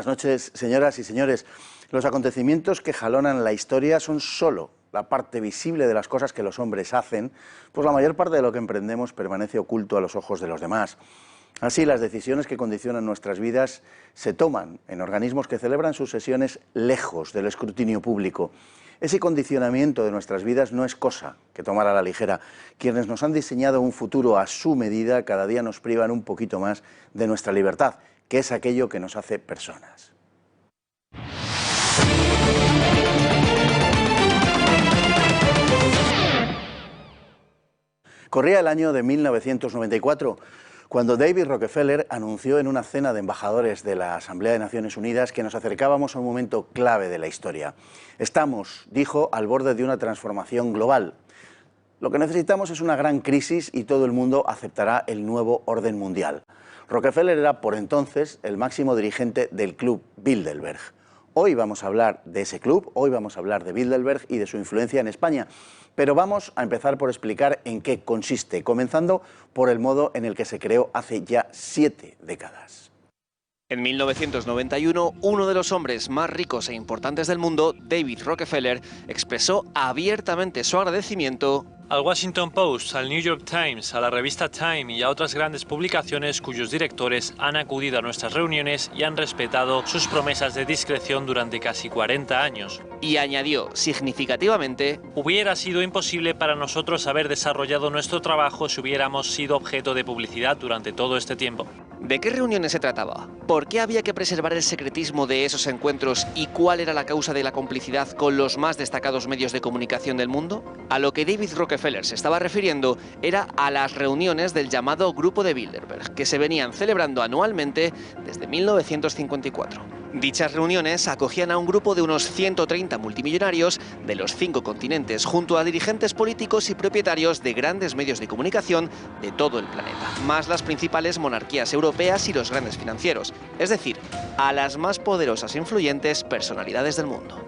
buenas noches, señoras y señores. Los acontecimientos que jalonan la historia son solo la parte visible de las cosas que los hombres hacen, pues la mayor parte de lo que emprendemos permanece oculto a los ojos de los demás. Así, las decisiones que condicionan nuestras vidas se toman en organismos que celebran sus sesiones lejos del escrutinio público. Ese condicionamiento de nuestras vidas no es cosa que tomar a la ligera. Quienes nos han diseñado un futuro a su medida cada día nos privan un poquito más de nuestra libertad, que es aquello que nos hace personas. Corría el año de 1994, cuando David Rockefeller anunció en una cena de embajadores de la Asamblea de Naciones Unidas que nos acercábamos a un momento clave de la historia. Estamos, dijo, al borde de una transformación global. Lo que necesitamos es una gran crisis y todo el mundo aceptará el nuevo orden mundial. Rockefeller era por entonces el máximo dirigente del Club Bilderberg. Hoy vamos a hablar de ese club, hoy vamos a hablar de Bilderberg y de su influencia en España. Pero vamos a empezar por explicar en qué consiste, comenzando por el modo en el que se creó hace ya 7 décadas. En 1991, uno de los hombres más ricos e importantes del mundo, David Rockefeller, expresó abiertamente su agradecimiento al Washington Post, al New York Times, a la revista Time y a otras grandes publicaciones cuyos directores han acudido a nuestras reuniones y han respetado sus promesas de discreción durante casi 40 años. Y añadió significativamente: hubiera sido imposible para nosotros haber desarrollado nuestro trabajo si hubiéramos sido objeto de publicidad durante todo este tiempo. ¿De qué reuniones se trataba? ¿Por qué había que preservar el secretismo de esos encuentros y cuál era la causa de la complicidad con los más destacados medios de comunicación del mundo? A lo que David Rockefeller se estaba refiriendo era a las reuniones del llamado Grupo de Bilderberg, que se venían celebrando anualmente desde 1954. Dichas reuniones acogían a un grupo de unos 130 multimillonarios de los 5 continentes, junto a dirigentes políticos y propietarios de grandes medios de comunicación de todo el planeta, más las principales monarquías europeas y los grandes financieros, es decir, a las más poderosas e influyentes personalidades del mundo.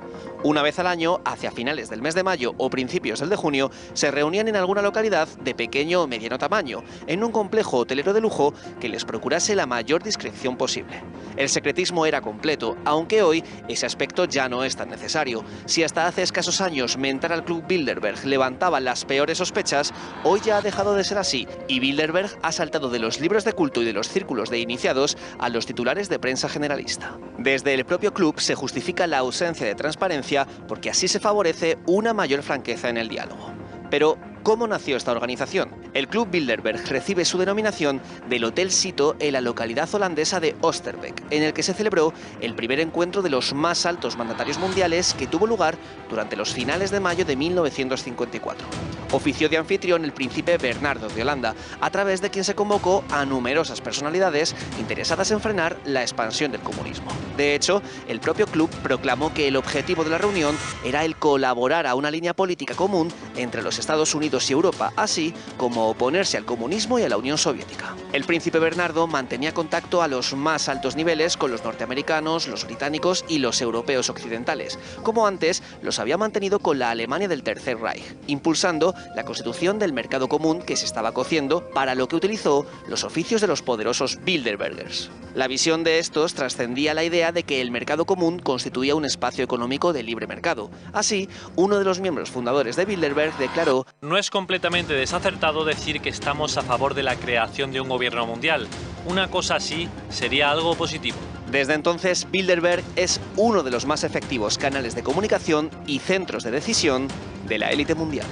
Una vez al año, hacia finales del mes de mayo o principios del de junio, se reunían en alguna localidad de pequeño o mediano tamaño, en un complejo hotelero de lujo que les procurase la mayor discreción posible. El secretismo era completo, aunque hoy ese aspecto ya no es tan necesario. Si hasta hace escasos años mentar al Club Bilderberg levantaba las peores sospechas, hoy ya ha dejado de ser así, y Bilderberg ha saltado de los libros de culto y de los círculos de iniciados a los titulares de prensa generalista. Desde el propio club se justifica la ausencia de transparencia porque así se favorece una mayor franqueza en el diálogo. Pero, ¿cómo nació esta organización? El Club Bilderberg recibe su denominación del Hotel Sito en la localidad holandesa de Oosterbeek, en el que se celebró el primer encuentro de los más altos mandatarios mundiales que tuvo lugar durante los finales de mayo de 1954. Ofició de anfitrión el príncipe Bernardo de Holanda, a través de quien se convocó a numerosas personalidades interesadas en frenar la expansión del comunismo. De hecho, el propio club proclamó que el objetivo de la reunión era el colaborar a una línea política común entre los Estados Unidos y Europa, así como oponerse al comunismo y a la Unión Soviética. El príncipe Bernardo mantenía contacto a los más altos niveles con los norteamericanos, los británicos y los europeos occidentales, como antes los había mantenido con la Alemania del Tercer Reich, impulsando la constitución del mercado común que se estaba cociendo, para lo que utilizó los oficios de los poderosos Bilderbergers. La visión de estos trascendía la idea de que el mercado común constituía un espacio económico de libre mercado. Así, uno de los miembros fundadores de Bilderberg declaró: no es completamente desacertado decir que estamos a favor de la creación de un gobierno mundial. Una cosa así sería algo positivo. Desde entonces, Bilderberg es uno de los más efectivos canales de comunicación y centros de decisión de la élite mundial.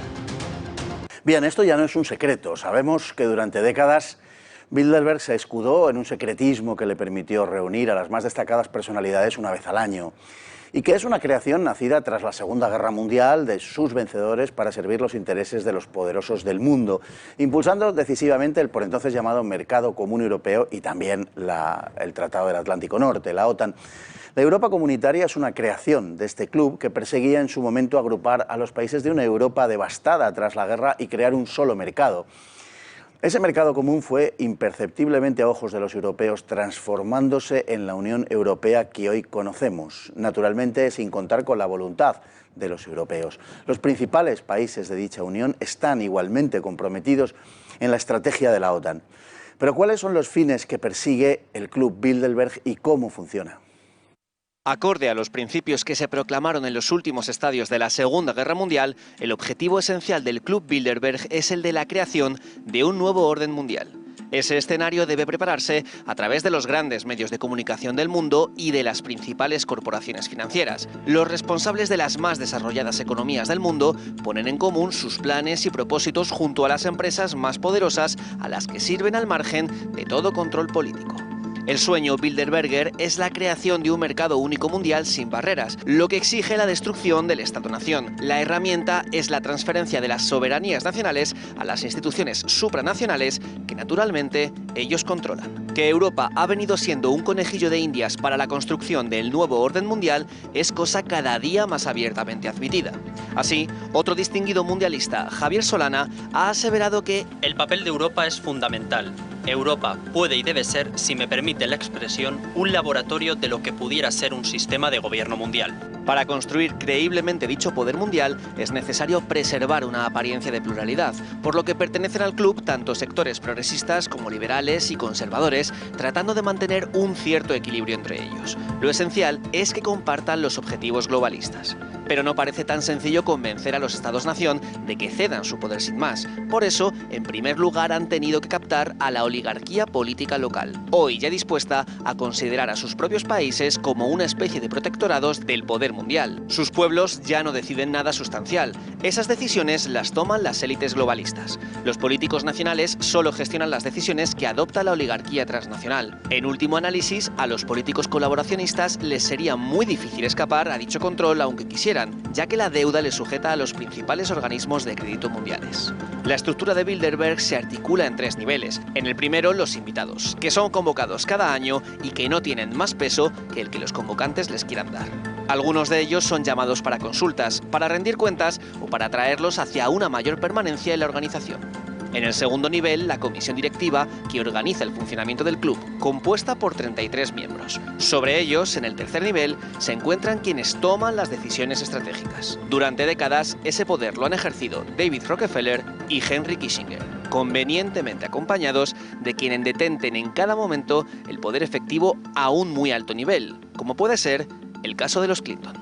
Bien, esto ya no es un secreto. Sabemos que durante décadas Bilderberg se escudó en un secretismo que le permitió reunir a las más destacadas personalidades una vez al año, y que es una creación nacida tras la Segunda Guerra Mundial de sus vencedores para servir los intereses de los poderosos del mundo, impulsando decisivamente el por entonces llamado Mercado Común Europeo y también el Tratado del Atlántico Norte, la OTAN. La Europa comunitaria es una creación de este club que perseguía en su momento agrupar a los países de una Europa devastada tras la guerra y crear un solo mercado. Ese mercado común fue imperceptiblemente a ojos de los europeos transformándose en la Unión Europea que hoy conocemos, naturalmente sin contar con la voluntad de los europeos. Los principales países de dicha unión están igualmente comprometidos en la estrategia de la OTAN. Pero ¿cuáles son los fines que persigue el Club Bilderberg y cómo funciona? Acorde a los principios que se proclamaron en los últimos estadios de la Segunda Guerra Mundial, el objetivo esencial del Club Bilderberg es el de la creación de un nuevo orden mundial. Ese escenario debe prepararse a través de los grandes medios de comunicación del mundo y de las principales corporaciones financieras. Los responsables de las más desarrolladas economías del mundo ponen en común sus planes y propósitos junto a las empresas más poderosas a las que sirven al margen de todo control político. El sueño Bilderberger es la creación de un mercado único mundial sin barreras, lo que exige la destrucción del Estado-nación. La herramienta es la transferencia de las soberanías nacionales a las instituciones supranacionales que naturalmente ellos controlan. Que Europa ha venido siendo un conejillo de Indias para la construcción del nuevo orden mundial es cosa cada día más abiertamente admitida. Así, otro distinguido mundialista, Javier Solana, ha aseverado que el papel de Europa es fundamental. Europa puede y debe ser, si me permite la expresión, un laboratorio de lo que pudiera ser un sistema de gobierno mundial. Para construir creíblemente dicho poder mundial es necesario preservar una apariencia de pluralidad, por lo que pertenecen al club tanto sectores progresistas como liberales y conservadores, tratando de mantener un cierto equilibrio entre ellos. Lo esencial es que compartan los objetivos globalistas. Pero no parece tan sencillo convencer a los estados-nación de que cedan su poder sin más. Por eso, en primer lugar, han tenido que captar a la oligarquía política local, hoy ya dispuesta a considerar a sus propios países como una especie de protectorados del poder mundial. Sus pueblos ya no deciden nada sustancial. Esas decisiones las toman las élites globalistas. Los políticos nacionales solo gestionan las decisiones que adopta la oligarquía transnacional. En último análisis, a los políticos colaboracionistas les sería muy difícil escapar a dicho control aunque quisieran, ya que la deuda les sujeta a los principales organismos de crédito mundiales. La estructura de Bilderberg se articula en 3 niveles. En el primero, los invitados, que son convocados cada año y que no tienen más peso que el que los convocantes les quieran dar. Algunos de ellos son llamados para consultas, para rendir cuentas o para traerlos hacia una mayor permanencia en la organización. En el segundo nivel, la comisión directiva, que organiza el funcionamiento del club, compuesta por 33 miembros. Sobre ellos, en el tercer nivel, se encuentran quienes toman las decisiones estratégicas. Durante décadas, ese poder lo han ejercido David Rockefeller y Henry Kissinger, convenientemente acompañados de quienes detenten en cada momento el poder efectivo a un muy alto nivel, como puede ser el caso de los Clinton.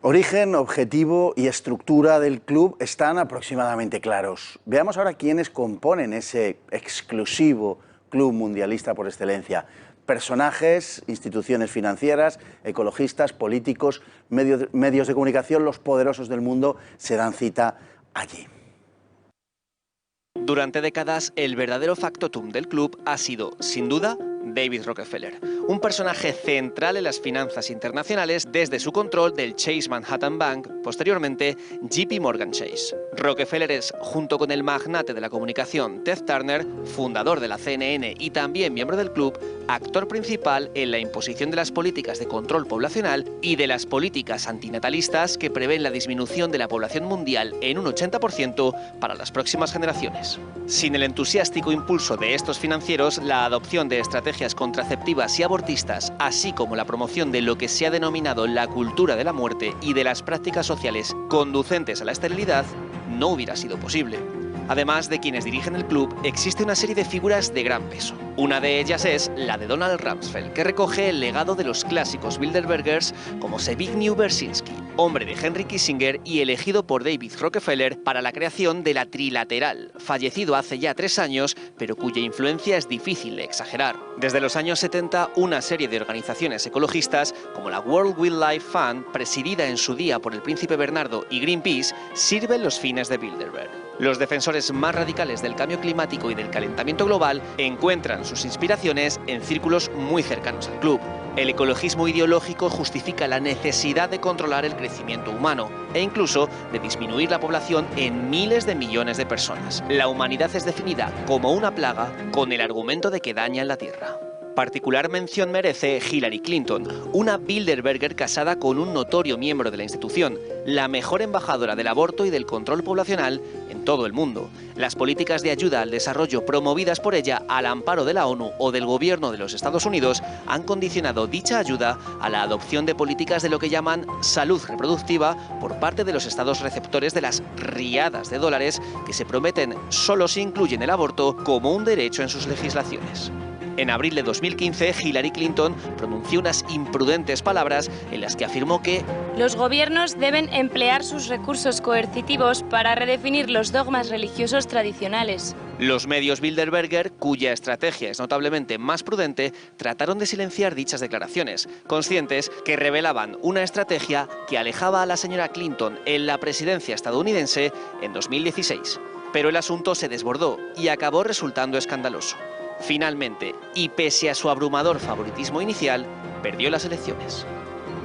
Origen, objetivo y estructura del club están aproximadamente claros. Veamos ahora quiénes componen ese exclusivo club mundialista por excelencia. Personajes, instituciones financieras, ecologistas, políticos, medios de comunicación, los poderosos del mundo se dan cita allí. Durante décadas, el verdadero factotum del club ha sido, sin duda, David Rockefeller, un personaje central en las finanzas internacionales desde su control del Chase Manhattan Bank, posteriormente JP Morgan Chase. Rockefeller es, junto con el magnate de la comunicación Ted Turner, fundador de la CNN y también miembro del club, actor principal en la imposición de las políticas de control poblacional y de las políticas antinatalistas que prevén la disminución de la población mundial en un 80% para las próximas generaciones. Sin el entusiástico impulso de estos financieros, la adopción de estrategias contraceptivas y abortistas, así como la promoción de lo que se ha denominado la cultura de la muerte y de las prácticas sociales conducentes a la esterilidad, no hubiera sido posible. Además de quienes dirigen el club, existe una serie de figuras de gran peso. Una de ellas es la de Donald Rumsfeld, que recoge el legado de los clásicos Bilderbergers como Zbigniew Brzezinski, hombre de Henry Kissinger y elegido por David Rockefeller para la creación de la Trilateral, fallecido hace ya 3 años, pero cuya influencia es difícil de exagerar. Desde los años 70, una serie de organizaciones ecologistas, como la World Wildlife Fund, presidida en su día por el príncipe Bernardo, y Greenpeace, sirven los fines de Bilderberg. Los defensores más radicales del cambio climático y del calentamiento global encuentran sus inspiraciones en círculos muy cercanos al club. El ecologismo ideológico justifica la necesidad de controlar el crecimiento humano e incluso de disminuir la población en miles de millones de personas. La humanidad es definida como una plaga con el argumento de que dañan la Tierra. Particular mención merece Hillary Clinton, una Bilderberger casada con un notorio miembro de la institución, la mejor embajadora del aborto y del control poblacional en todo el mundo. Las políticas de ayuda al desarrollo promovidas por ella al amparo de la ONU o del gobierno de los Estados Unidos han condicionado dicha ayuda a la adopción de políticas de lo que llaman salud reproductiva por parte de los estados receptores de las riadas de dólares que se prometen solo si incluyen el aborto como un derecho en sus legislaciones. En abril de 2015, Hillary Clinton pronunció unas imprudentes palabras en las que afirmó que los gobiernos deben emplear sus recursos coercitivos para redefinir los dogmas religiosos tradicionales. Los medios Bilderberger, cuya estrategia es notablemente más prudente, trataron de silenciar dichas declaraciones, conscientes que revelaban una estrategia que alejaba a la señora Clinton en la presidencia estadounidense en 2016. Pero el asunto se desbordó y acabó resultando escandaloso. Finalmente, y pese a su abrumador favoritismo inicial, perdió las elecciones.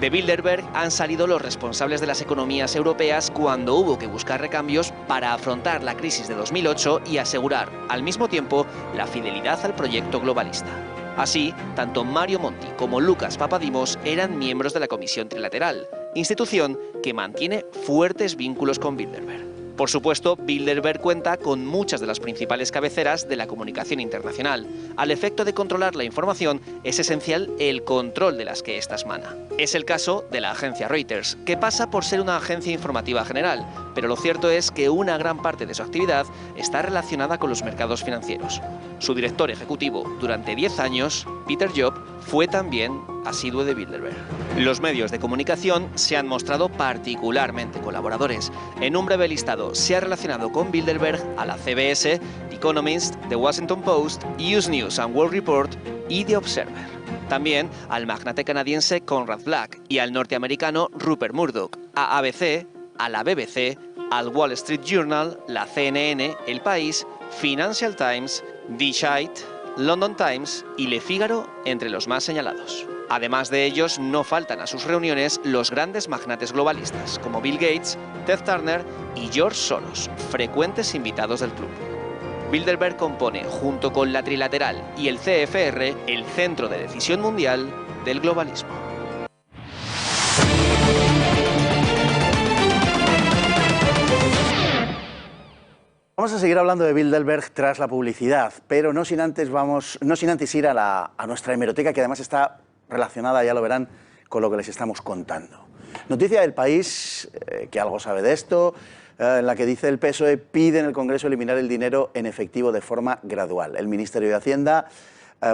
De Bilderberg han salido los responsables de las economías europeas cuando hubo que buscar recambios para afrontar la crisis de 2008 y asegurar, al mismo tiempo, la fidelidad al proyecto globalista. Así, tanto Mario Monti como Lucas Papadimos eran miembros de la Comisión Trilateral, institución que mantiene fuertes vínculos con Bilderberg. Por supuesto, Bilderberg cuenta con muchas de las principales cabeceras de la comunicación internacional. Al efecto de controlar la información, es esencial el control de las que éstas emana. Es el caso de la agencia Reuters, que pasa por ser una agencia informativa general, pero lo cierto es que una gran parte de su actividad está relacionada con los mercados financieros. Su director ejecutivo durante 10 años, Peter Job, fue también asiduo de Bilderberg. Los medios de comunicación se han mostrado particularmente colaboradores. En un breve listado se ha relacionado con Bilderberg a la CBS, The Economist, The Washington Post, US News and World Report y The Observer. También al magnate canadiense Conrad Black y al norteamericano Rupert Murdoch, a ABC, a la BBC, al Wall Street Journal, la CNN, El País, Financial Times, Die Zeit, London Times y Le Figaro, entre los más señalados. Además de ellos, no faltan a sus reuniones los grandes magnates globalistas, como Bill Gates, Ted Turner y George Soros, frecuentes invitados del club. Bilderberg compone, junto con la Trilateral y el CFR, el centro de decisión mundial del globalismo. Vamos a seguir hablando de Bilderberg tras la publicidad, pero no sin antes ir a nuestra hemeroteca, que además está relacionada, ya lo verán, con lo que les estamos contando. Noticia del País, que algo sabe de esto, en la que dice el PSOE pide en el Congreso eliminar el dinero en efectivo de forma gradual. El Ministerio de Hacienda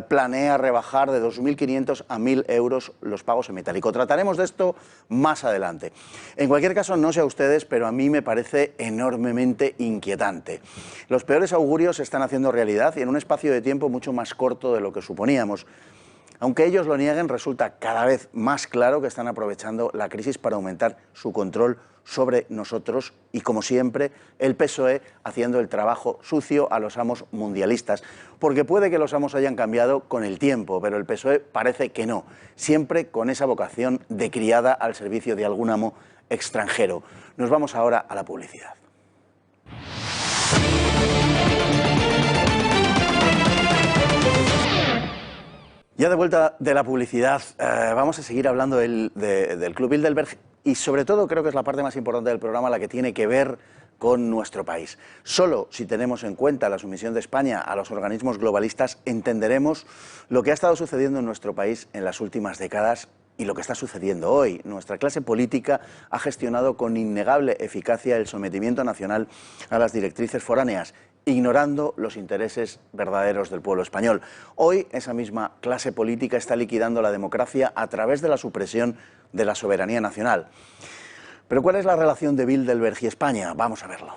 planea rebajar de 2.500 a 1.000 euros los pagos en metálico. Trataremos de esto más adelante. En cualquier caso, no sé a ustedes, pero a mí me parece enormemente inquietante. Los peores augurios se están haciendo realidad y en un espacio de tiempo mucho más corto de lo que suponíamos. Aunque ellos lo nieguen, resulta cada vez más claro que están aprovechando la crisis para aumentar su control sobre nosotros y, como siempre, el PSOE haciendo el trabajo sucio a los amos mundialistas. Porque puede que los amos hayan cambiado con el tiempo, pero el PSOE parece que no, siempre con esa vocación de criada al servicio de algún amo extranjero. Nos vamos ahora a la publicidad. Ya de vuelta de la publicidad, vamos a seguir hablando del Club Bilderberg y sobre todo creo que es la parte más importante del programa, la que tiene que ver con nuestro país. Solo si tenemos en cuenta la sumisión de España a los organismos globalistas entenderemos lo que ha estado sucediendo en nuestro país en las últimas décadas y lo que está sucediendo hoy. Nuestra clase política ha gestionado con innegable eficacia el sometimiento nacional a las directrices foráneas, ignorando los intereses verdaderos del pueblo español. Hoy esa misma clase política está liquidando la democracia a través de la supresión de la soberanía nacional. Pero ¿cuál es la relación de Bilderberg y España? Vamos a verlo.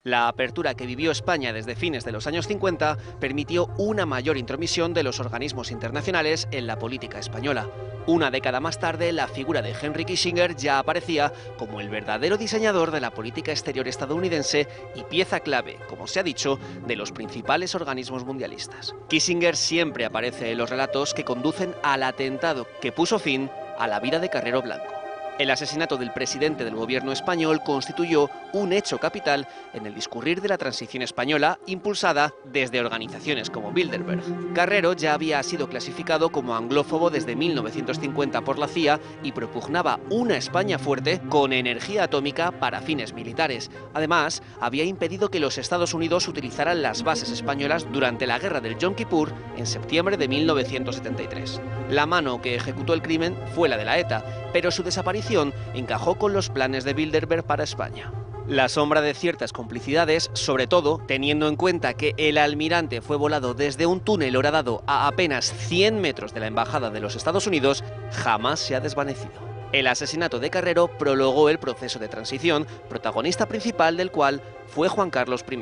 La apertura que vivió España desde fines de los años 50 permitió una mayor intromisión de los organismos internacionales en la política española. Una década más tarde, la figura de Henry Kissinger ya aparecía como el verdadero diseñador de la política exterior estadounidense y pieza clave, como se ha dicho, de los principales organismos mundialistas. Kissinger siempre aparece en los relatos que conducen al atentado que puso fin a la vida de Carrero Blanco. El asesinato del presidente del gobierno español constituyó un hecho capital en el discurrir de la transición española impulsada desde organizaciones como Bilderberg. Carrero ya había sido clasificado como anglófobo desde 1950 por la CIA y propugnaba una España fuerte con energía atómica para fines militares. Además, había impedido que los Estados Unidos utilizaran las bases españolas durante la guerra del Yom Kippur en septiembre de 1973. La mano que ejecutó el crimen fue la de la ETA, pero su desaparición encajó con los planes de Bilderberg para España. La sombra de ciertas complicidades, sobre todo teniendo en cuenta que el almirante fue volado desde un túnel horadado a apenas 100 metros de la embajada de los Estados Unidos, jamás se ha desvanecido. El asesinato de Carrero prolongó el proceso de transición, protagonista principal del cual fue Juan Carlos I,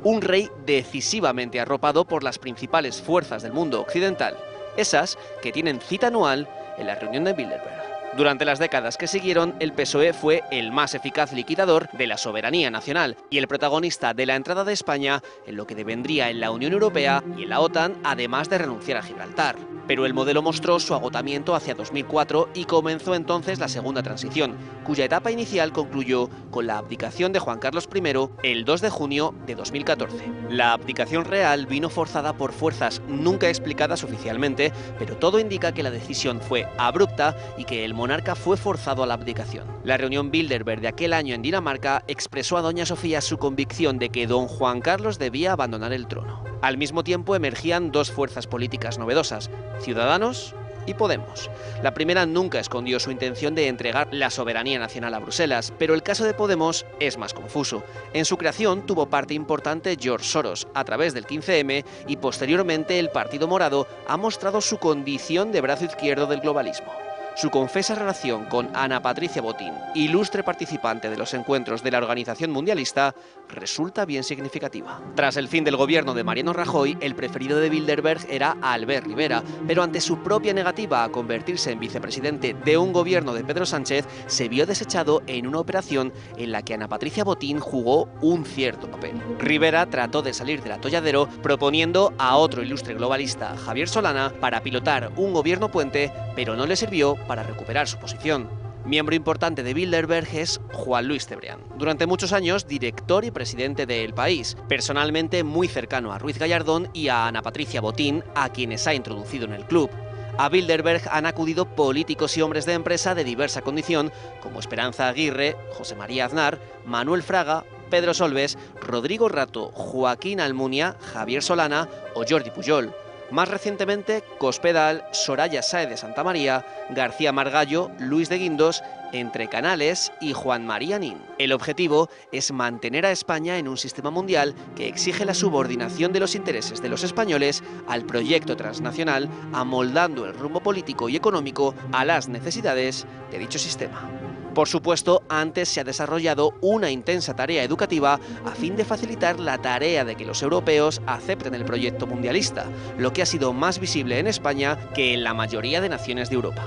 un rey decisivamente arropado por las principales fuerzas del mundo occidental, esas que tienen cita anual en la reunión de Bilderberg. Durante las décadas que siguieron, el PSOE fue el más eficaz liquidador de la soberanía nacional y el protagonista de la entrada de España en lo que devendría en la Unión Europea y en la OTAN, además de renunciar a Gibraltar. Pero el modelo mostró su agotamiento hacia 2004 y comenzó entonces la segunda transición, cuya etapa inicial concluyó con la abdicación de Juan Carlos I el 2 de junio de 2014. La abdicación real vino forzada por fuerzas nunca explicadas oficialmente, pero todo indica que la decisión fue abrupta y que el monarca fue forzado a la abdicación. La reunión Bilderberg de aquel año en Dinamarca expresó a doña Sofía su convicción de que don Juan Carlos debía abandonar el trono. Al mismo tiempo emergían dos fuerzas políticas novedosas, Ciudadanos y Podemos. La primera nunca escondió su intención de entregar la soberanía nacional a Bruselas, pero el caso de Podemos es más confuso. En su creación tuvo parte importante George Soros, a través del 15M, y posteriormente el Partido Morado ha mostrado su condición de brazo izquierdo del globalismo. Su confesa relación con Ana Patricia Botín, ilustre participante de los encuentros de la Organización Mundialista, resulta bien significativa. Tras el fin del gobierno de Mariano Rajoy, el preferido de Bilderberg era Albert Rivera, pero ante su propia negativa a convertirse en vicepresidente de un gobierno de Pedro Sánchez, se vio desechado en una operación en la que Ana Patricia Botín jugó un cierto papel. Rivera trató de salir del atolladero proponiendo a otro ilustre globalista, Javier Solana, para pilotar un gobierno puente, pero no le sirvió para recuperar su posición. Miembro importante de Bilderberg es Juan Luis Cebrián, durante muchos años director y presidente de El País, personalmente muy cercano a Ruiz Gallardón y a Ana Patricia Botín, a quienes ha introducido en el club. A Bilderberg han acudido políticos y hombres de empresa de diversa condición, como Esperanza Aguirre, José María Aznar, Manuel Fraga, Pedro Solbes, Rodrigo Rato, Joaquín Almunia, Javier Solana o Jordi Pujol. Más recientemente, Cospedal, Soraya Sáez de Santamaría, García Margallo, Luis de Guindos, Entre Canales y Juan María Nin. El objetivo es mantener a España en un sistema mundial que exige la subordinación de los intereses de los españoles al proyecto transnacional, amoldando el rumbo político y económico a las necesidades de dicho sistema. Por supuesto, antes se ha desarrollado una intensa tarea educativa a fin de facilitar la tarea de que los europeos acepten el proyecto mundialista, lo que ha sido más visible en España que en la mayoría de naciones de Europa.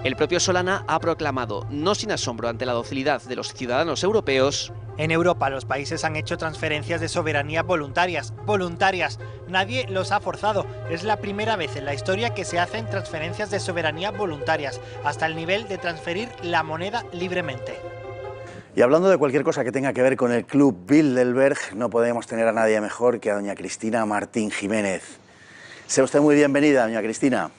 El propio Solana ha proclamado, no sin asombro ante la docilidad de los ciudadanos europeos: en Europa los países han hecho transferencias de soberanía voluntarias. Nadie los ha forzado. Es la primera vez en la historia que se hacen transferencias de soberanía voluntarias, hasta el nivel de transferir la moneda libremente. Y hablando de cualquier cosa que tenga que ver con el Club Bilderberg, no podemos tener a nadie mejor que a doña Cristina Martín Jiménez. Sea usted muy bienvenida, doña Cristina.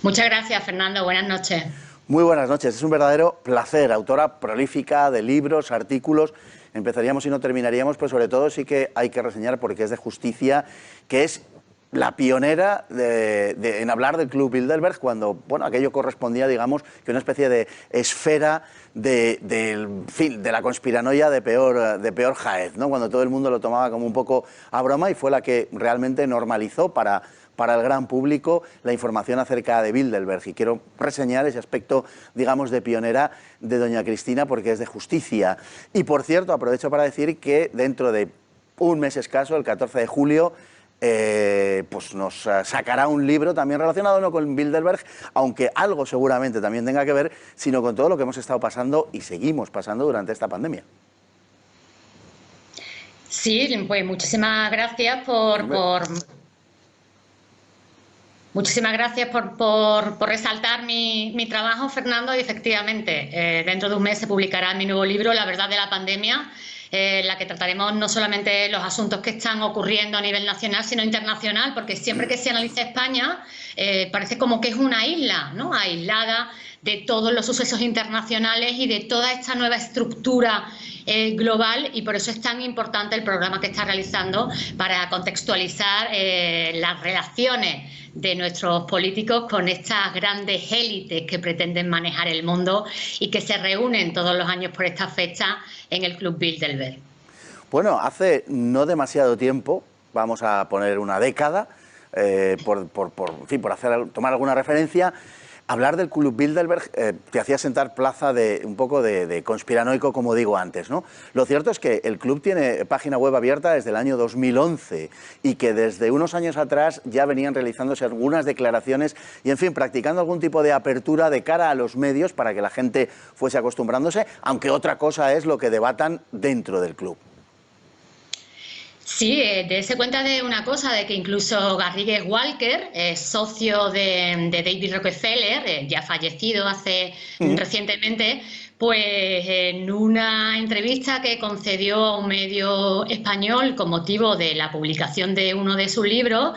Muchas gracias, Fernando. Buenas noches. Muy buenas noches. Es un verdadero placer. Autora prolífica de libros, artículos. Empezaríamos y no terminaríamos, pero sobre todo sí que hay que reseñar, porque es de justicia, que es la pionera en hablar del Club Bilderberg, cuando aquello correspondía, digamos, que una especie de esfera de la conspiranoia de peor jaez, ¿no? Cuando todo el mundo lo tomaba como un poco a broma, y fue la que realmente normalizó para el gran público la información acerca de Bilderberg. Y quiero reseñar ese aspecto, digamos, de pionera de doña Cristina, porque es de justicia. Y por cierto, aprovecho para decir que dentro de un mes escaso, el 14 de julio, pues nos sacará un libro también relacionado no con Bilderberg, aunque algo seguramente también tenga que ver, sino con todo lo que hemos estado pasando y seguimos pasando durante esta pandemia. Sí, pues muchísimas gracias Muchísimas gracias por resaltar mi trabajo, Fernando. Y efectivamente, dentro de un mes se publicará mi nuevo libro, La verdad de la pandemia, en la que trataremos no solamente los asuntos que están ocurriendo a nivel nacional, sino internacional, porque siempre que se analiza España parece como que es una isla, ¿no?, aislada de todos los sucesos internacionales y de toda esta nueva estructura global, y por eso es tan importante el programa que está realizando para contextualizar las relaciones de nuestros políticos con estas grandes élites que pretenden manejar el mundo y que se reúnen todos los años por esta fecha en el Club Bilderberg. Bueno, hace no demasiado tiempo, vamos a poner una década, tomar alguna referencia, hablar del Club Bilderberg te hacía sentar plaza de un poco de conspiranoico, como digo antes, ¿no? Lo cierto es que el club tiene página web abierta desde el año 2011 y que desde unos años atrás ya venían realizándose algunas declaraciones y, en fin, practicando algún tipo de apertura de cara a los medios para que la gente fuese acostumbrándose, aunque otra cosa es lo que debatan dentro del club. Sí, dése cuenta de una cosa, de que incluso Garrigues Walker, socio de David Rockefeller, ya fallecido recientemente, pues en una entrevista que concedió a un medio español con motivo de la publicación de uno de sus libros,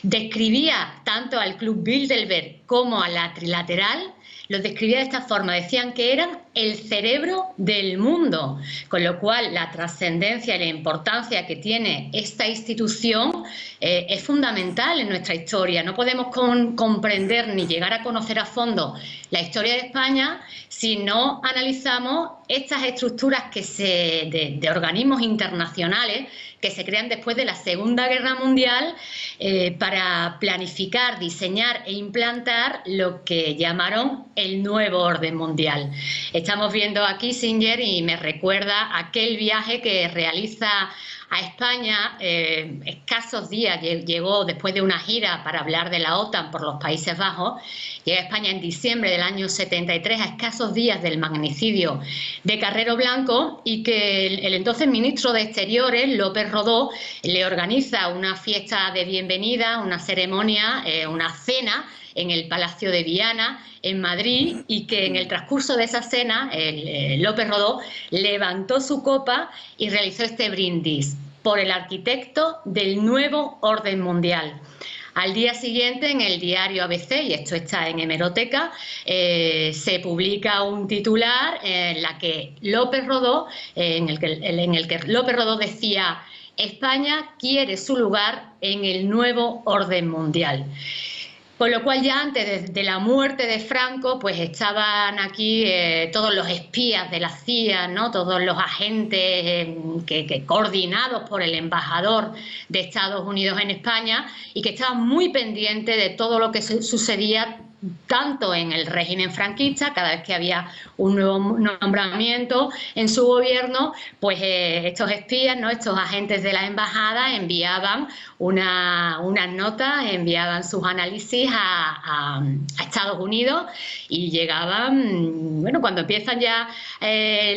describía tanto al Club Bilderberg como a la Trilateral, los describía de esta forma: decían que eran el cerebro del mundo, con lo cual la trascendencia y la importancia que tiene esta institución es fundamental en nuestra historia. No podemos comprender ni llegar a conocer a fondo la historia de España si no analizamos estas estructuras de organismos internacionales que se crean después de la Segunda Guerra Mundial para planificar, diseñar e implantar lo que llamaron el nuevo orden mundial. Estamos viendo a Kissinger y me recuerda aquel viaje que realiza a España, escasos días, llegó después de una gira para hablar de la OTAN por los Países Bajos, llega a España en diciembre del año 73, a escasos días del magnicidio de Carrero Blanco, y que el entonces ministro de Exteriores, López Rodó, le organiza una fiesta de bienvenida, una ceremonia, una cena en el Palacio de Viana, en Madrid, y que en el transcurso de esa cena, López Rodó levantó su copa y realizó este brindis por el arquitecto del nuevo orden mundial. Al día siguiente, en el diario ABC, y esto está en hemeroteca, se publica un titular en el que López Rodó decía: España quiere su lugar en el nuevo orden mundial. Con lo cual, ya antes de la muerte de Franco, pues estaban aquí todos los espías de la CIA, ¿no? Todos los agentes coordinados por el embajador de Estados Unidos en España, y que estaban muy pendientes de todo lo que sucedía tanto en el régimen franquista. Cada vez que había un nuevo nombramiento en su gobierno, pues estos espías, ¿no?, estos agentes de la embajada enviaban unas notas, enviaban sus análisis a Estados Unidos, y llegaban, bueno, cuando empiezan ya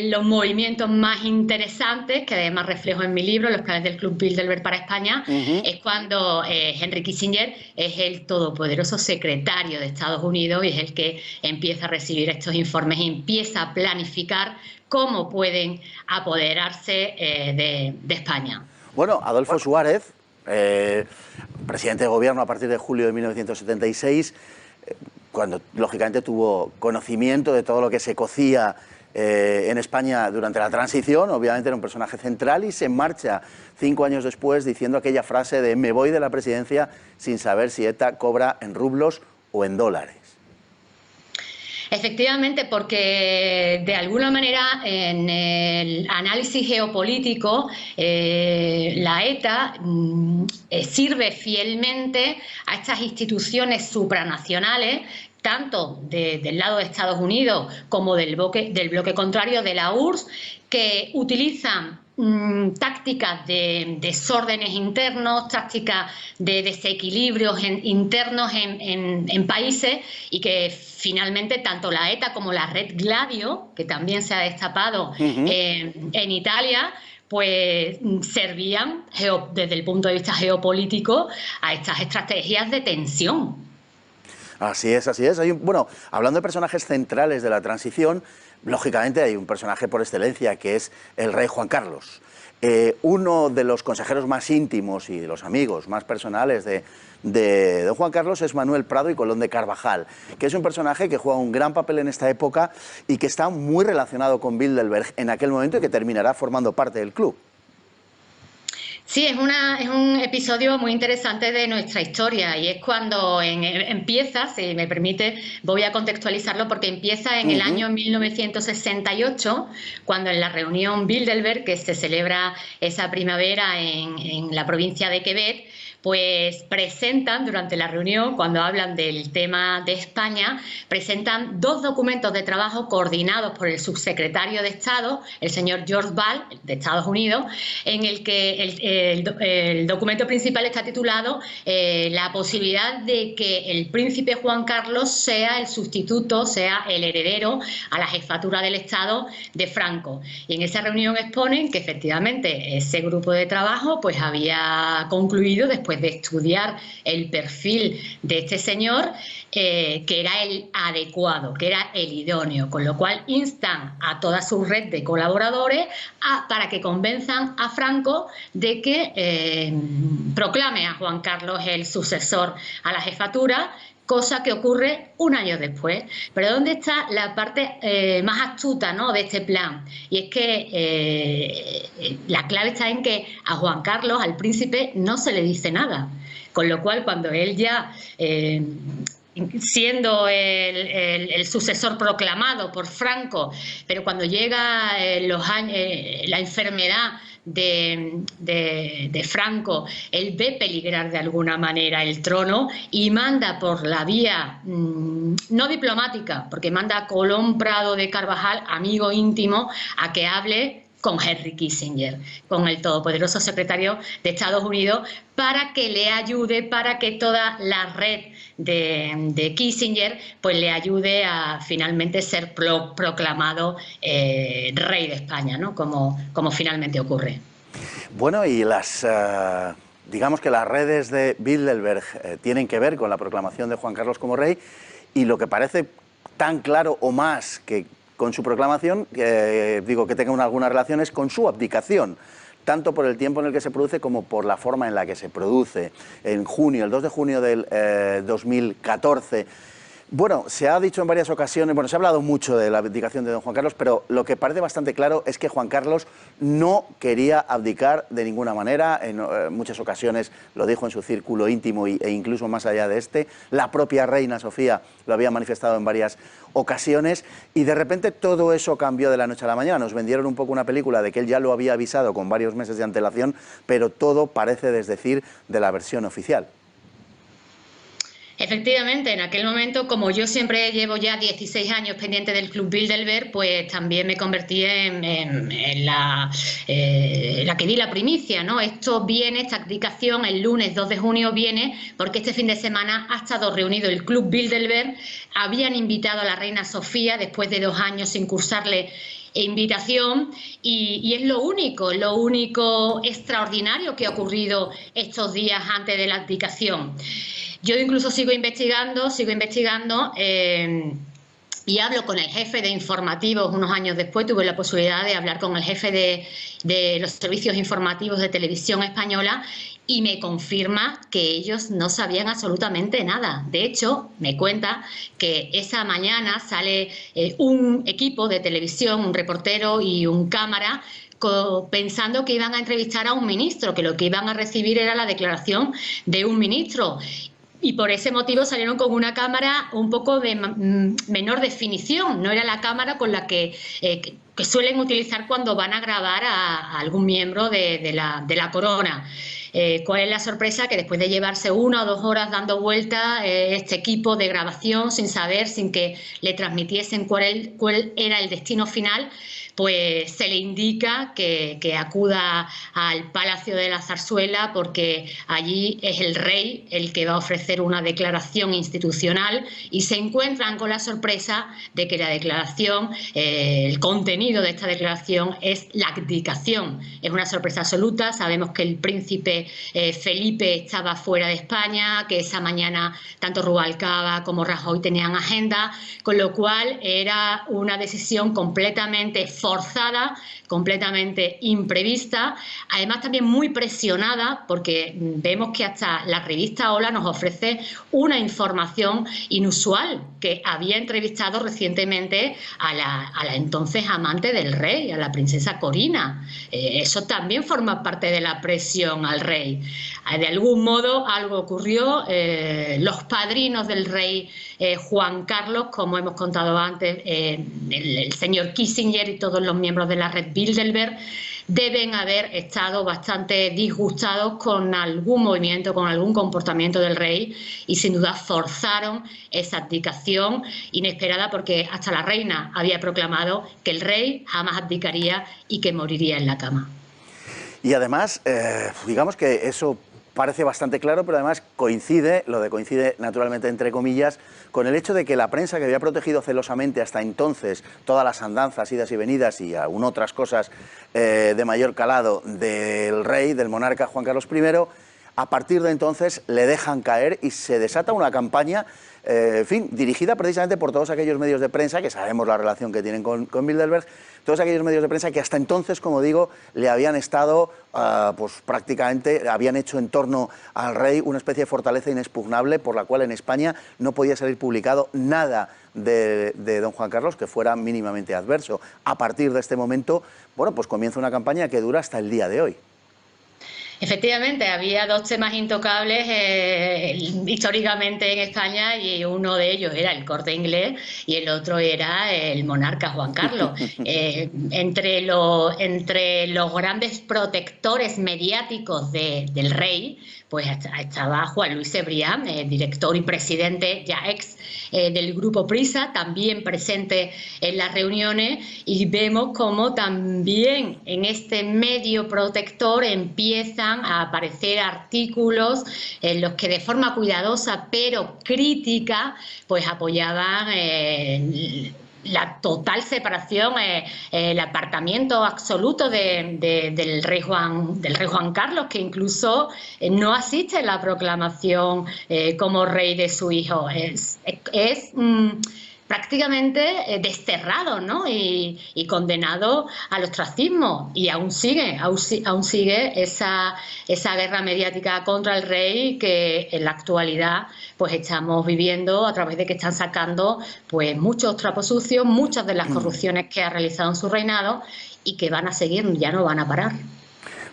los movimientos más interesantes, que además reflejo en mi libro, Los planes del Club Bilderberg para España, es cuando Henry Kissinger es el todopoderoso secretario de Estados Unidos y es el que empieza a recibir estos informes y empieza a planificar cómo pueden apoderarse de España. Bueno, Adolfo Suárez, presidente de gobierno a partir de julio de 1976, cuando lógicamente tuvo conocimiento de todo lo que se cocía en España durante la transición, obviamente era un personaje central, y se marcha 5 años después diciendo aquella frase de: me voy de la presidencia sin saber si ETA cobra en rublos o en dólares. Efectivamente, porque de alguna manera en el análisis geopolítico la ETA sirve fielmente a estas instituciones supranacionales, tanto del lado de Estados Unidos como del bloque contrario de la URSS, que utilizan tácticas de desórdenes internos, tácticas de desequilibrios internos en países, y que finalmente tanto la ETA como la Red Gladio, que también se ha destapado en Italia, pues servían desde el punto de vista geopolítico a estas estrategias de tensión. Así es, así es. Bueno, hablando de personajes centrales de la transición, lógicamente hay un personaje por excelencia, que es el rey Juan Carlos. Uno de los consejeros más íntimos y de los amigos más personales de don Juan Carlos es Manuel Prado y Colón de Carvajal, que es un personaje que juega un gran papel en esta época y que está muy relacionado con Bilderberg en aquel momento y que terminará formando parte del club. Sí, es un episodio muy interesante de nuestra historia y es cuando empieza, si me permite, voy a contextualizarlo porque empieza en el año 1968, cuando en la reunión Bilderberg, que se celebra esa primavera en la provincia de Quebec, pues presentan durante la reunión, cuando hablan del tema de España, presentan 2 documentos de trabajo coordinados por el subsecretario de Estado, el señor George Ball, de Estados Unidos, en el que el documento principal está titulado la posibilidad de que el príncipe Juan Carlos sea el sustituto, sea el heredero a la jefatura del Estado de Franco. Y en esa reunión exponen que efectivamente ese grupo de trabajo pues había concluido después de estudiar el perfil de este señor, que era el adecuado, que era el idóneo, con lo cual instan a toda su red de colaboradores para que convenzan a Franco de que proclame a Juan Carlos el sucesor a la jefatura, cosa que ocurre un año después. Pero ¿dónde está la parte más astuta, ¿no?, de este plan? Y es que la clave está en que a Juan Carlos, al príncipe, no se le dice nada. Con lo cual, cuando él ya, siendo el sucesor proclamado por Franco, pero cuando llega la enfermedad de Franco, él ve peligrar de alguna manera el trono y manda por la vía no diplomática, porque manda a Colón Prado de Carvajal, amigo íntimo, a que hable con Henry Kissinger, con el todopoderoso secretario de Estados Unidos, para que le ayude, para que toda la red de Kissinger pues le ayude a finalmente ser proclamado rey de España, ¿no?, como finalmente ocurre. Bueno, y digamos que las redes de Bilderberg tienen que ver con la proclamación de Juan Carlos como rey, y lo que parece tan claro o más que con su proclamación, digo que tenga algunas relaciones con su abdicación, tanto por el tiempo en el que se produce como por la forma en la que se produce. En junio, el 2 de junio del 2014, bueno, se ha dicho en varias ocasiones, se ha hablado mucho de la abdicación de don Juan Carlos, pero lo que parece bastante claro es que Juan Carlos no quería abdicar de ninguna manera. En muchas ocasiones lo dijo en su círculo íntimo e incluso más allá de este. La propia reina Sofía lo había manifestado en varias ocasiones, y de repente todo eso cambió de la noche a la mañana. Nos vendieron un poco una película de que él ya lo había avisado con varios meses de antelación, pero todo parece desdecir de la versión oficial. Efectivamente, en aquel momento, como yo siempre llevo ya 16 años pendiente del Club Bilderberg, pues también me convertí en la que di la primicia, ¿no? Esta abdicación, el lunes 2 de junio viene porque este fin de semana ha estado reunido el Club Bilderberg. Habían invitado a la reina Sofía después de 2 años sin cursarle invitación, y es lo único extraordinario que ha ocurrido estos días antes de la abdicación. Yo incluso sigo investigando y hablo con el jefe de informativos. Unos años después tuve la posibilidad de hablar con el jefe de los servicios informativos de televisión española, y me confirma que ellos no sabían absolutamente nada. De hecho, me cuenta que esa mañana sale un equipo de televisión, un reportero y un cámara, pensando que iban a entrevistar a un ministro, que lo que iban a recibir era la declaración de un ministro. Y por ese motivo salieron con una cámara un poco de menor definición. No era la cámara con la que suelen utilizar cuando van a grabar a algún miembro de la corona. ¿Cuál es la sorpresa? Que después de llevarse 1 o 2 horas dando vueltas este equipo de grabación, sin que le transmitiesen cuál era el destino final, pues se le indica que acuda al Palacio de la Zarzuela, porque allí es el rey el que va a ofrecer una declaración institucional, y se encuentran con la sorpresa de que la declaración, el contenido de esta declaración es la abdicación. Es una sorpresa absoluta. Sabemos que el príncipe que Felipe estaba fuera de España, que esa mañana tanto Rubalcaba como Rajoy tenían agenda, con lo cual era una decisión completamente forzada, completamente imprevista, además también muy presionada, porque vemos que hasta la revista Hola nos ofrece una información inusual, que había entrevistado recientemente a la entonces amante del rey, a la princesa Corina. Eso también forma parte de la presión al rey. De algún modo algo ocurrió, los padrinos del rey Juan Carlos, como hemos contado antes, el señor Kissinger y todos los miembros de la red Bilderberg, deben haber estado bastante disgustados con algún movimiento, con algún comportamiento del rey, y sin duda forzaron esa abdicación inesperada, porque hasta la reina había proclamado que el rey jamás abdicaría y que moriría en la cama. Y además, digamos que eso parece bastante claro, pero además coincide naturalmente entre comillas, con el hecho de que la prensa, que había protegido celosamente hasta entonces todas las andanzas, idas y venidas y aún otras cosas de mayor calado del rey, del monarca Juan Carlos I, a partir de entonces le dejan caer y se desata una campaña, en fin, dirigida precisamente por todos aquellos medios de prensa, que sabemos la relación que tienen con Bilderberg, todos aquellos medios de prensa que hasta entonces, como digo, le habían estado, pues prácticamente, habían hecho en torno al rey una especie de fortaleza inexpugnable por la cual en España no podía salir publicado nada de don Juan Carlos que fuera mínimamente adverso. A partir de este momento, bueno, pues comienza una campaña que dura hasta el día de hoy. Efectivamente, había dos temas intocables históricamente en España, y uno de ellos era el Corte Inglés y el otro era el monarca Juan Carlos. Entre los grandes protectores mediáticos del rey, pues estaba Juan Luis Cebrián, director y presidente, ya ex del Grupo Prisa, también presente en las reuniones, y vemos cómo también en este medio protector empiezan a aparecer artículos en los que de forma cuidadosa pero crítica pues apoyaban la total separación, el apartamiento absoluto del rey Juan Carlos, que incluso no asiste a la proclamación como rey de su hijo. Es prácticamente desterrado, ¿no? y condenado al ostracismo, y aún sigue esa guerra mediática contra el rey, que en la actualidad pues estamos viviendo a través de que están sacando pues muchos trapos sucios, muchas de las corrupciones que ha realizado en su reinado, y que van a seguir, ya no van a parar.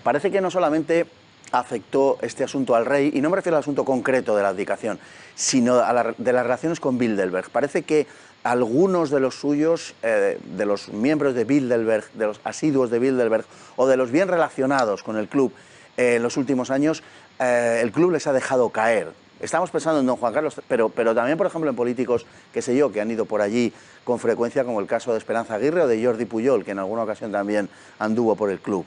Parece que no solamente afectó este asunto al rey, y no me refiero al asunto concreto de la abdicación, sino de las relaciones con Bilderberg. Parece que algunos de los suyos, de los miembros de Bilderberg, de los asiduos de Bilderberg, o de los bien relacionados con el club en los últimos años, el club les ha dejado caer. Estamos pensando en don Juan Carlos, pero también, por ejemplo, en políticos, qué sé yo, que han ido por allí con frecuencia, como el caso de Esperanza Aguirre o de Jordi Pujol, que en alguna ocasión también anduvo por el club.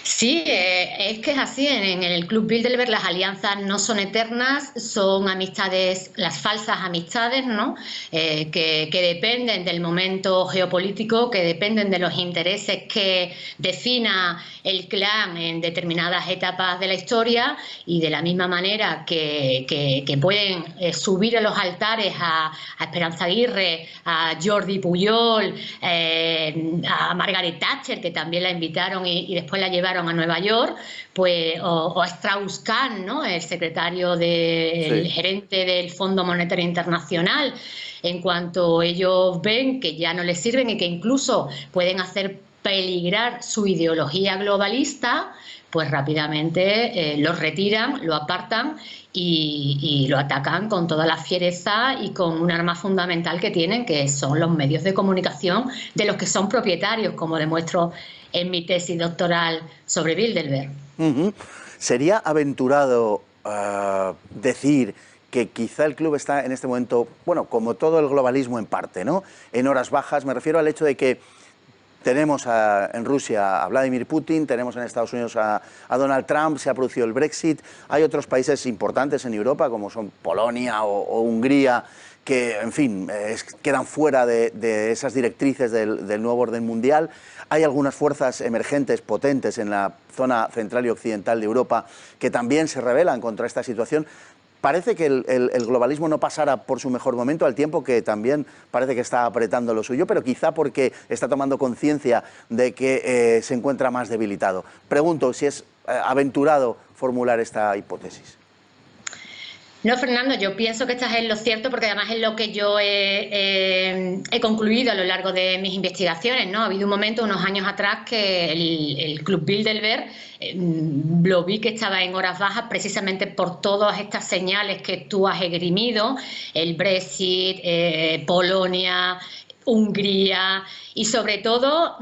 Sí, es que es así. En el Club Bilderberg las alianzas no son eternas, son amistades, las falsas amistades, ¿no? Que dependen del momento geopolítico, que dependen de los intereses que defina el clan en determinadas etapas de la historia, y de la misma manera que pueden subir a los altares a Esperanza Aguirre, a Jordi Pujol, a Margaret Thatcher, que también la invitaron y después la llevaron a Nueva York, pues, o a Strauss-Kahn, ¿no? El secretario el gerente del Fondo Monetario Internacional, en cuanto ellos ven que ya no les sirven y que incluso pueden hacer peligrar su ideología globalista, pues rápidamente lo retiran, lo apartan y lo atacan con toda la fiereza y con un arma fundamental que tienen, que son los medios de comunicación de los que son propietarios, como demuestro en mi tesis doctoral sobre Bilderberg. ¿Sería aventurado decir que quizá el club está en este momento, bueno, como todo el globalismo en parte, ¿no?, en horas bajas? Me refiero al hecho de que tenemos en Rusia a Vladimir Putin, tenemos en Estados Unidos a Donald Trump, se ha producido el Brexit, hay otros países importantes en Europa, como son Polonia o Hungría, que, en fin, quedan fuera de esas directrices del nuevo orden mundial. Hay algunas fuerzas emergentes, potentes en la zona central y occidental de Europa que también se rebelan contra esta situación. Parece que el globalismo no pasara por su mejor momento, al tiempo que también parece que está apretando lo suyo, pero quizá porque está tomando conciencia de que se encuentra más debilitado. Pregunto si es aventurado formular esta hipótesis. No, Fernando, yo pienso que estás en lo cierto, porque además es lo que yo he concluido a lo largo de mis investigaciones, ¿no? Ha habido un momento, unos años atrás, que el Club Bilderberg lo vi que estaba en horas bajas precisamente por todas estas señales que tú has esgrimido, el Brexit, Polonia, Hungría, y sobre todo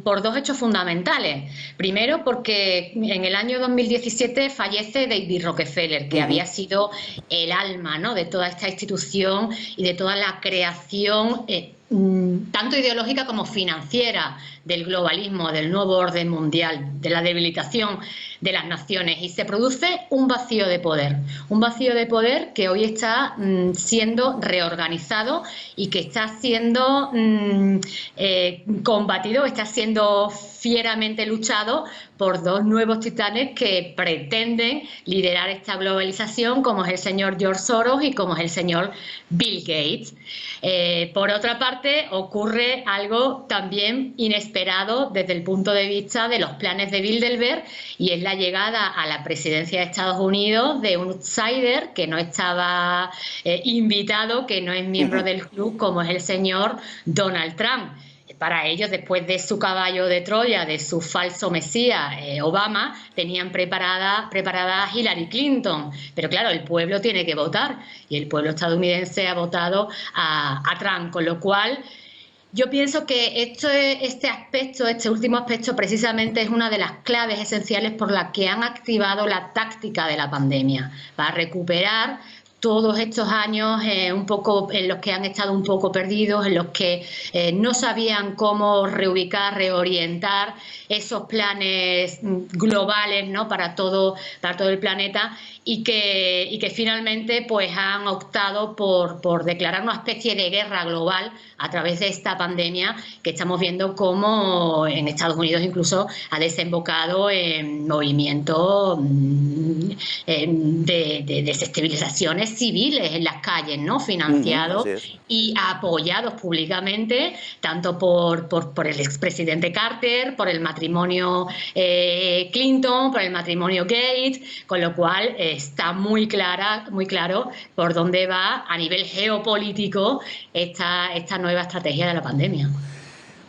por dos hechos fundamentales. Primero, porque en el año 2017 fallece David Rockefeller, que había sido el alma, ¿no?, de toda esta institución y de toda la creación tanto ideológica como financiera del globalismo, del nuevo orden mundial, de la debilitación de las naciones, y se produce un vacío de poder que hoy está siendo reorganizado y que está siendo combatido, está siendo fieramente luchado por dos nuevos titanes que pretenden liderar esta globalización, como es el señor George Soros y como es el señor Bill Gates. Por otra parte, ocurre algo también inesperado desde el punto de vista de los planes de Bilderberg, y es la llegada a la presidencia de Estados Unidos de un outsider que no estaba invitado, que no es miembro del club, como es el señor Donald Trump. Para ellos, después de su caballo de Troya, de su falso mesías, Obama, tenían preparada a Hillary Clinton. Pero claro, el pueblo tiene que votar, y el pueblo estadounidense ha votado a Trump, con lo cual yo pienso que este último aspecto precisamente es una de las claves esenciales por las que han activado la táctica de la pandemia, para recuperar todos estos años un poco en los que han estado un poco perdidos, en los que no sabían cómo reubicar, reorientar esos planes globales, ¿no?, para todo el planeta, y que finalmente pues han optado por declarar una especie de guerra global a través de esta pandemia, que estamos viendo cómo en Estados Unidos incluso ha desembocado en movimientos de desestabilizaciones civiles en las calles, ¿no?, financiados y apoyados públicamente, tanto por el expresidente Carter, por el matrimonio Clinton, por el matrimonio Gates, con lo cual está muy claro por dónde va a nivel geopolítico esta nueva estrategia de la pandemia.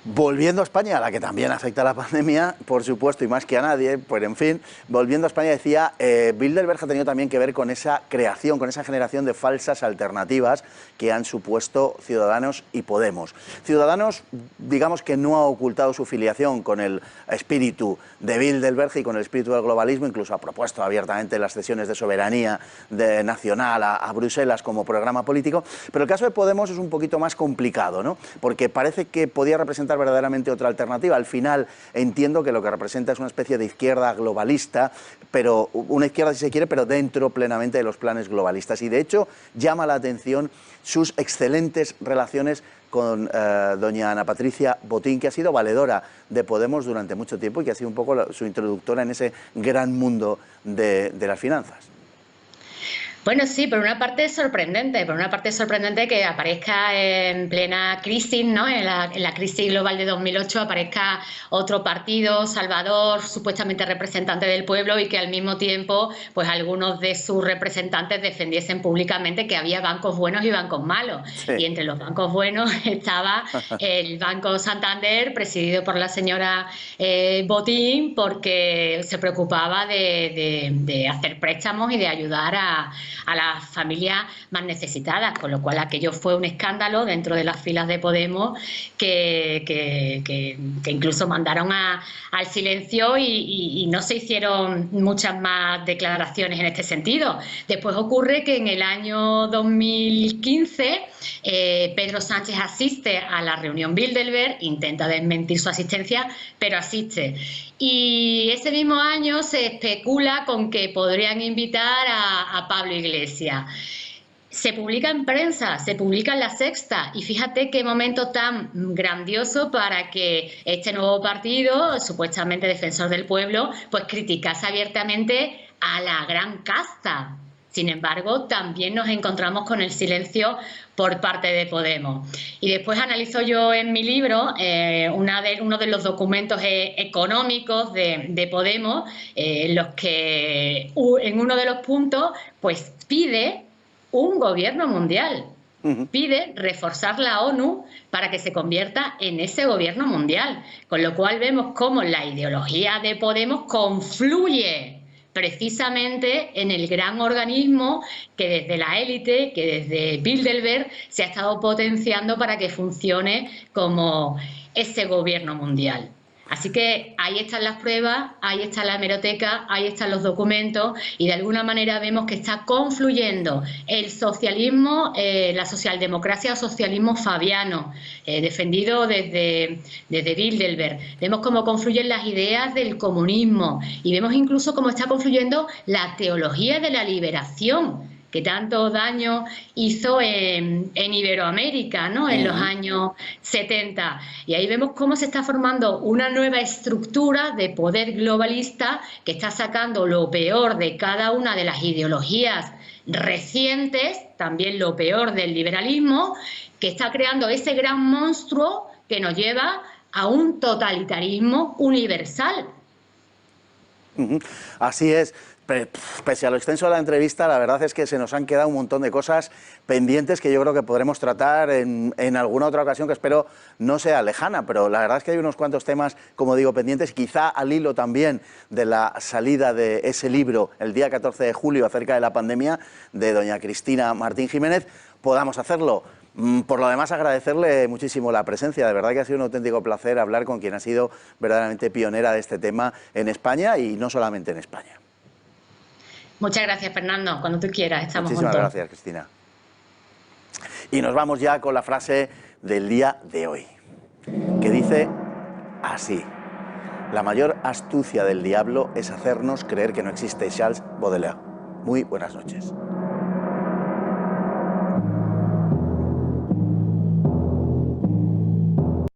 Volviendo a España, a la que también afecta la pandemia, por supuesto, y más que a nadie, pues en fin, volviendo a España, decía, Bilderberg ha tenido también que ver con esa creación, con esa generación de falsas alternativas que han supuesto Ciudadanos y Podemos. Ciudadanos, digamos que no ha ocultado su filiación con el espíritu de Bilderberg y con el espíritu del globalismo, incluso ha propuesto abiertamente las cesiones de soberanía nacional a Bruselas como programa político, pero el caso de Podemos es un poquito más complicado, ¿no?, porque parece que podía representar verdaderamente otra alternativa. Al final entiendo que lo que representa es una especie de izquierda globalista, pero una izquierda, si se quiere, pero dentro plenamente de los planes globalistas. Y de hecho llama la atención sus excelentes relaciones con doña Ana Patricia Botín, que ha sido valedora de Podemos durante mucho tiempo y que ha sido un poco su introductora en ese gran mundo de las finanzas. Bueno, sí, por una parte es sorprendente, que aparezca en plena crisis, ¿no?, en la crisis global de 2008, aparezca otro partido, Salvador, supuestamente representante del pueblo, y que al mismo tiempo pues algunos de sus representantes defendiesen públicamente que había bancos buenos y bancos malos. Sí. Y entre los bancos buenos estaba el Banco Santander, presidido por la señora Botín, porque se preocupaba de hacer préstamos y de ayudar a las familias más necesitadas, con lo cual aquello fue un escándalo dentro de las filas de Podemos que incluso mandaron al silencio y no se hicieron muchas más declaraciones en este sentido. Después ocurre que en el año 2015 Pedro Sánchez asiste a la reunión Bilderberg, intenta desmentir su asistencia, pero asiste. Y ese mismo año se especula con que podrían invitar a Pablo Iglesias. se publica en prensa, se publica en La Sexta, y fíjate qué momento tan grandioso para que este nuevo partido, supuestamente defensor del pueblo, pues criticase abiertamente a la gran casta. Sin embargo, también nos encontramos con el silencio por parte de Podemos. Y después analizo yo en mi libro uno de los documentos económicos de Podemos, los que en uno de los puntos pues pide un gobierno mundial. Pide reforzar la ONU para que se convierta en ese gobierno mundial. Con lo cual vemos cómo la ideología de Podemos confluye precisamente en el gran organismo que desde la élite, que desde Bilderberg se ha estado potenciando para que funcione como ese gobierno mundial. Así que ahí están las pruebas, ahí está la hemeroteca, ahí están los documentos, y de alguna manera vemos que está confluyendo el socialismo, la socialdemocracia o socialismo fabiano, defendido desde Bilderberg. Vemos cómo confluyen las ideas del comunismo, y vemos incluso cómo está confluyendo la teología de la liberación, que tanto daño hizo en Iberoamérica, ¿no?, en los años 70. Y ahí vemos cómo se está formando una nueva estructura de poder globalista que está sacando lo peor de cada una de las ideologías recientes, también lo peor del liberalismo, que está creando ese gran monstruo que nos lleva a un totalitarismo universal. Así es. Pese a lo extenso de la entrevista, la verdad es que se nos han quedado un montón de cosas pendientes que yo creo que podremos tratar en alguna otra ocasión que espero no sea lejana, pero la verdad es que hay unos cuantos temas, como digo, pendientes, quizá al hilo también de la salida de ese libro el día 14 de julio acerca de la pandemia de doña Cristina Martín Jiménez, podamos hacerlo. Por lo demás, agradecerle muchísimo la presencia. De verdad que ha sido un auténtico placer hablar con quien ha sido verdaderamente pionera de este tema en España y no solamente en España. Muchas gracias, Fernando. Cuando tú quieras, estamos juntos. Muchísimas gracias, Cristina. Y nos vamos ya con la frase del día de hoy, que dice así: la mayor astucia del diablo es hacernos creer que no existe. Charles Baudelaire. Muy buenas noches.